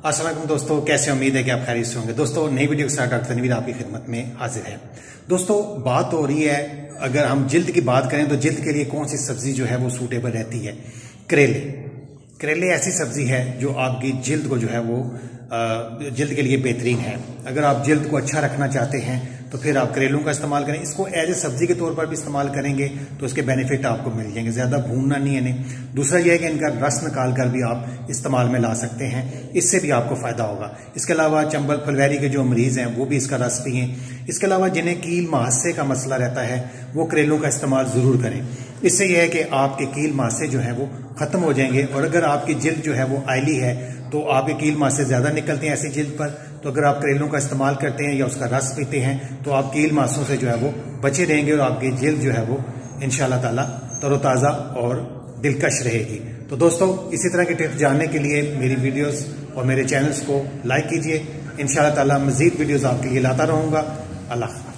अस्सलाम वालेकुम दोस्तों, कैसे उम्मीद है कि आप खैरियत से होंगे। दोस्तों नई वीडियो के साथ डॉक्टर तनवीर आपकी खिदमत में हाजिर है। दोस्तों बात हो रही है, अगर हम जिल्द की बात करें तो जिल्द के लिए कौन सी सब्जी जो है वो सूटेबल रहती है। करेले। करेले ऐसी सब्जी है जो आपकी जिल्द को जो है वो जिल्द के लिए बेहतरीन है। अगर आप जिल्द को अच्छा रखना चाहते हैं तो फिर आप करेलों का इस्तेमाल करें। इसको एज ए सब्जी के तौर पर भी इस्तेमाल करेंगे तो इसके बेनिफिट आपको मिल जाएंगे। ज्यादा भूनना नहीं है इन्हें। दूसरा यह है कि इनका रस निकाल कर भी आप इस्तेमाल में ला सकते हैं, इससे भी आपको फायदा होगा। इसके अलावा चंबल फुलवैरी के जो मरीज हैं वो भी इसका रस पिएं। इसके अलावा जिन्हें कील मुहासे का मसला रहता है वो करेलों का इस्तेमाल जरूर करें। इससे यह है कि आपके कील मुहासे जो है वो खत्म हो जाएंगे। और अगर आपकी जिल्द जो है वो आयली है तो आपके कील मुहासे ज्यादा निकलते हैं ऐसी जिल्द पर, तो अगर आप करेलों का इस्तेमाल करते हैं या उसका रस पीते हैं तो आप कील मुहासों से जो है वो बचे रहेंगे और आपकी जिल्द जो है वो इंशाअल्लाह ताला तरोताज़ा और दिलकश रहेगी। तो दोस्तों इसी तरह के टिप्स जानने के लिए मेरी वीडियोस और मेरे चैनल्स को लाइक कीजिए। इंशाअल्लाह ताला मजीद वीडियोस आपके लिए लाता रहूंगा। अल्लाह।